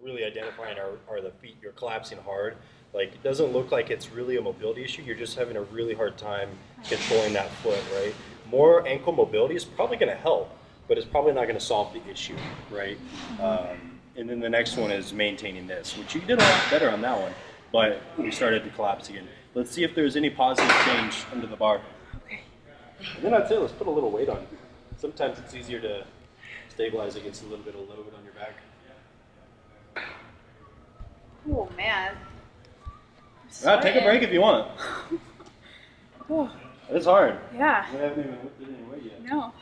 really identifying are the feet. You're collapsing hard. Like, it doesn't look like it's really a mobility issue. You're just having a really hard time controlling that foot, right? More ankle mobility is probably going to help, but it's probably not going to solve the issue, right? And then the next one is maintaining this, which you did a lot better on that one, but we started to collapse again. Let's see if there's any positive change under the bar. Okay. And then I'd say let's put a little weight on. Sometimes it's easier to stabilize against a little bit of load on your back. Oh man. Take a break if you want. Oh, It's hard. yeah. I haven't even lifted any weight yet. No.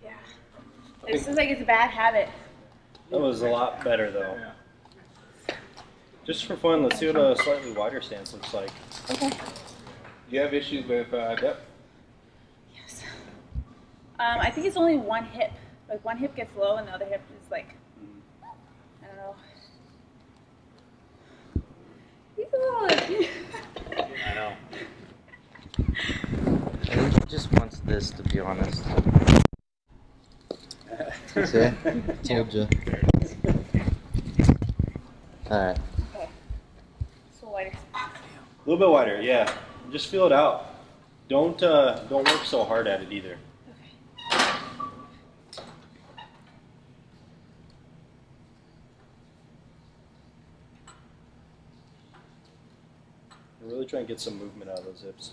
Yeah. It seems like it's a bad habit. That was a lot better though. Just for fun, let's see what a slightly wider stance looks like. Okay. Do you have issues with depth? Yes. I think it's only one hip. Like one hip gets low and the other hip is like, I don't know. He's a little. I know. I think he just wants this, to be honest. See? Told you. Alright. Okay. So wider. A little bit wider, yeah. Just feel it out. Don't work so hard at it either. Okay. Really try and get some movement out of those hips.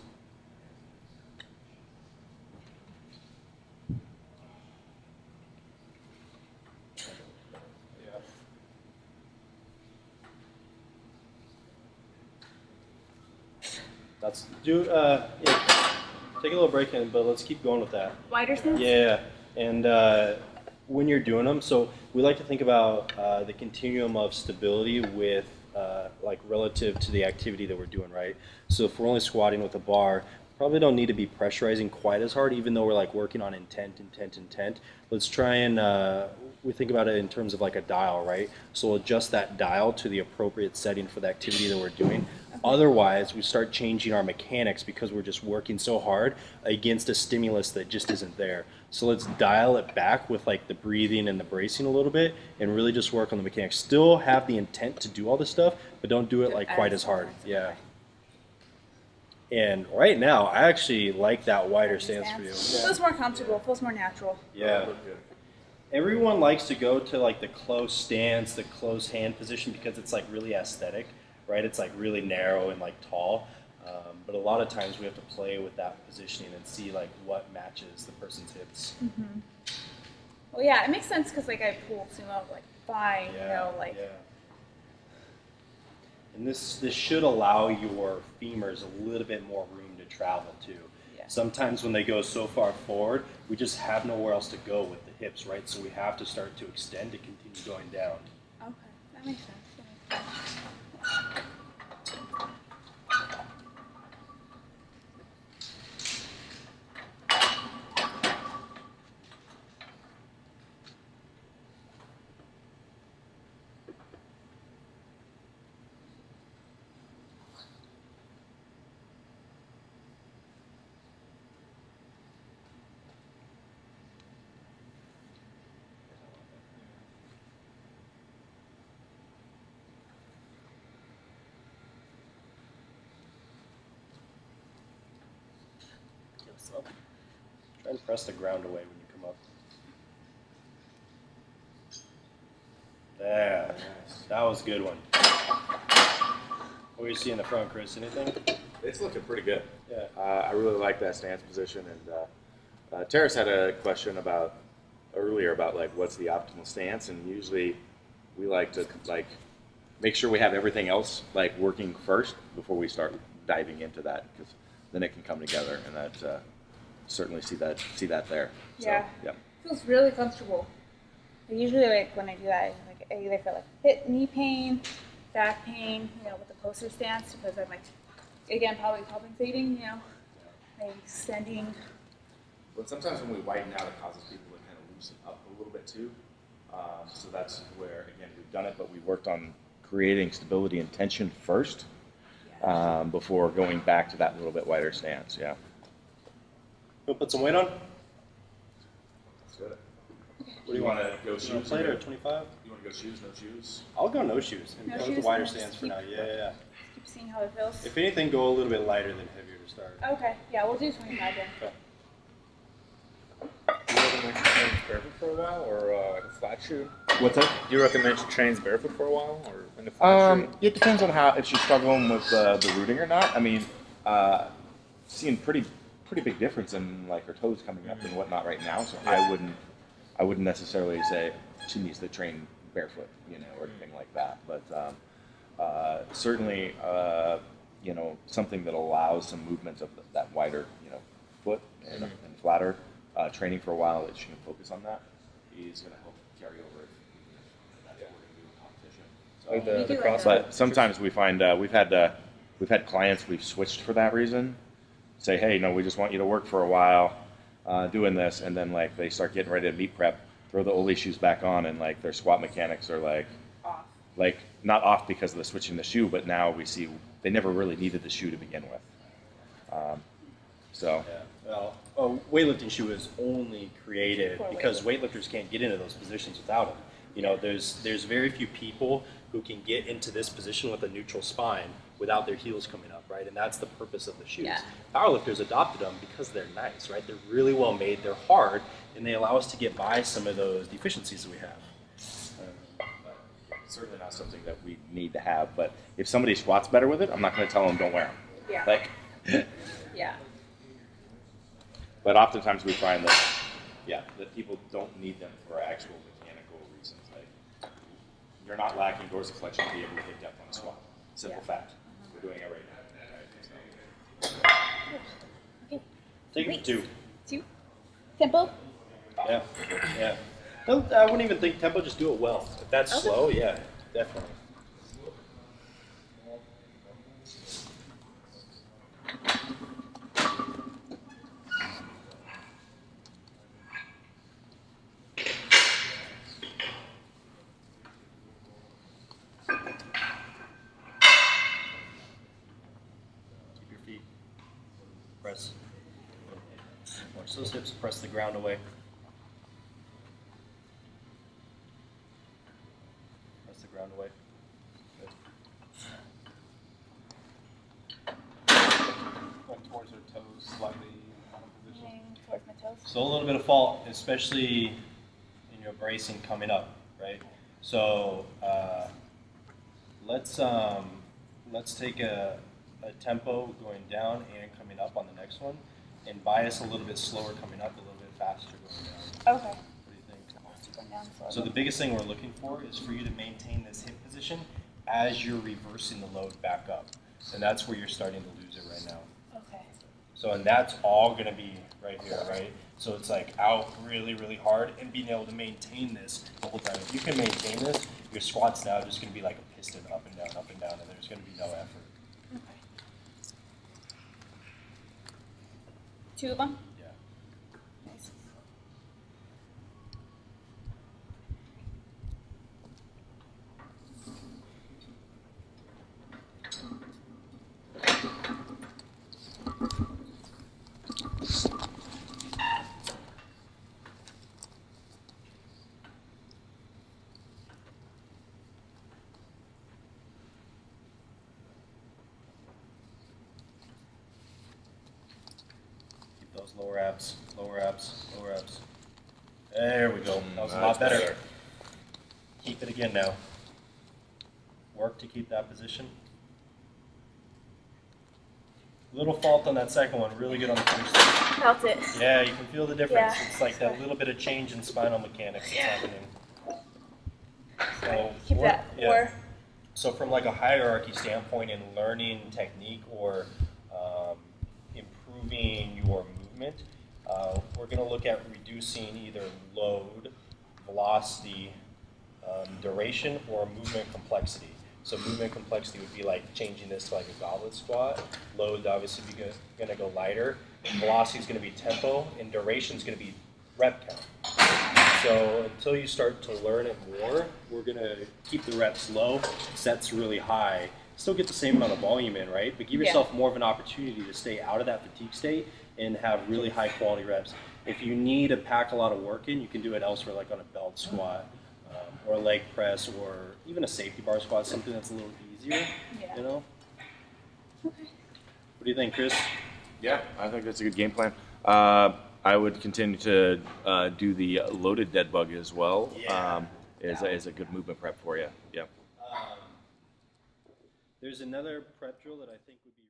That's yeah, take a little break in, but let's keep going with that. Wider stance? Yeah, and when you're doing them, so we like to think about the continuum of stability with like relative to the activity that we're doing, right? So if we're only squatting with a bar, probably don't need to be pressurizing quite as hard, even though we're like working on intent. Let's try and we think about it in terms of like a dial, right? So we'll adjust that dial to the appropriate setting for the activity that we're doing. Otherwise, we start changing our mechanics because we're just working so hard against a stimulus that just isn't there. So let's dial it back with like the breathing and the bracing a little bit and really just work on the mechanics. Still have the intent to do all this stuff, but don't do it like quite as hard. Yeah. And right now, I actually like that wider stance for you. Feels more comfortable, feels more natural. Yeah. Everyone likes to go to like the close stance, the close hand position because it's like really aesthetic, right? It's like really narrow and like tall. But a lot of times we have to play with that positioning and see like what matches the person's hips. Mm-hmm. Well, yeah, it makes sense because like I pull sumo like fine, you know, like. Yeah. And this should allow your femurs a little bit more room to travel too. Yeah. Sometimes when they go so far forward, we just have nowhere else to go with the hips, right? So we have to start to extend to continue going down. Okay, that makes sense. Slow. Try and press the ground away when you come up. There. That was a good one. What do you see in the front, Chris? Anything? It's looking pretty good. Yeah. I really like that stance position. And Terrace had a question about earlier about like what's the optimal stance, and usually we like to like make sure we have everything else like working first before we start diving into that, because then it can come together, and that certainly see that there. Yeah. So, yeah. Feels really comfortable. I usually like when I do that, I either feel like hip, knee pain, back pain, with the closer stance because I'm like, again, probably compensating, like extending. But sometimes when we widen out, it causes people to kind of loosen up a little bit too. So that's where, again, we've done it, but we worked on creating stability and tension first before going back to that little bit wider stance. Yeah. We'll put some weight on. Let's do it. What do you want want? to go shoes? Plate or 25? You want to go shoes, no shoes? I'll go no shoes and No go with the shoes, wider and then stance just for now. keep- Yeah. Keep seeing how it feels. If anything, go a little bit lighter than heavier to start. Okay, yeah, we'll do 25 then. Okay. Do you recommend she trains barefoot for a while, or like a flat shoe? What's that? Do you recommend she trains barefoot for a while, or in a flat shoe? It depends on if she's struggling with the rooting or not. I mean, seeing pretty big difference in like her toes coming up and whatnot right now. So I wouldn't necessarily say she needs to train barefoot, or anything like that. But certainly, something that allows some movement of that wider, foot and flatter. Training for a while that she can focus on that is going to help carry over. That's what we're going to do in competition. So, Like the We do cross. but sometimes we find we've had clients we've switched for that reason. Say, hey, no, we just want you to work for a while doing this, and then like they start getting ready to meet prep, throw the Ole shoes back on, and like their squat mechanics are Off. like not off because of the switching the shoe, but now we see they never really needed the shoe to begin with. So. Yeah. Well, a weightlifting shoe is only created For because weightlifters can't get into those positions without them. There's very few people who can get into this position with a neutral spine without their heels coming up, right? And that's the purpose of the shoes. Yeah. Powerlifters adopted them because they're nice, right? They're really well made, they're hard, and they allow us to get by some of those deficiencies that we have. Certainly not something that we need to have, but if somebody squats better with it, I'm not going to tell them don't wear them. Yeah. Like, Yeah. but oftentimes we find that people don't need them for actual mechanical reasons. Like, you're not lacking dorsiflexion to be able to get depth on a squat. Simple Yeah. fact. We're doing it right now. Right? Okay. Take it to 2. 2. Tempo. Yeah. Yeah. No, I wouldn't even think tempo, just do it well. If that's Okay. slow, yeah, definitely. Keep your feet. Press. Watch those hips, press the ground away. Press the ground away. Good. Going towards her toes slightly out of position. Moving towards my toes. So a little bit of fault, especially in your bracing coming up, right? So let's take a tempo going down and coming up on the next one, and bias a little bit slower coming up, a little bit faster going down. Okay. What do you think? Going down slowly. So the biggest thing we're looking for is for you to maintain this hip position as you're reversing the load back up, and that's where you're starting to lose it right now. Okay. So, and that's all going to be right here, right? So it's like out really, really hard and being able to maintain this the whole time. If you can maintain this, your squat's now just going to be like a piston up and down, and there's going to be no effort. Okay. 2 of them. Yeah. Nice. Keep those lower abs, lower abs, lower abs. There we go. That was a Much lot better. better. Keep it again now. Work to keep that position. Little fault on that second one, really good on the first one. Felt it. Yeah, you can feel the difference. Yeah. It's like that little bit of change in spinal mechanics that's happening. So, Keep that. yeah. Or So from like a hierarchy standpoint in learning technique or improving your movement, We're going to look at reducing either load, velocity, duration, or movement complexity. So movement complexity would be like changing this to like a goblet squat. Load obviously going to go lighter. Velocity is going to be tempo, and duration is going to be rep count. So until you start to learn it more, we're going to keep the reps low, sets really high, still get the same amount of volume in, right? But give yourself more of an opportunity to stay out of that fatigue state and have really high quality reps. If you need to pack a lot of work in, you can do it elsewhere, like on a belt squat or a leg press or even a safety bar squat, something that's a little easier, you know? Okay. What do you think, Chris? Yeah, I think that's a good game plan. I would continue to do the loaded dead bug as well. Yeah. Is a good movement prep for you. Yeah. There's another prep drill that I think would be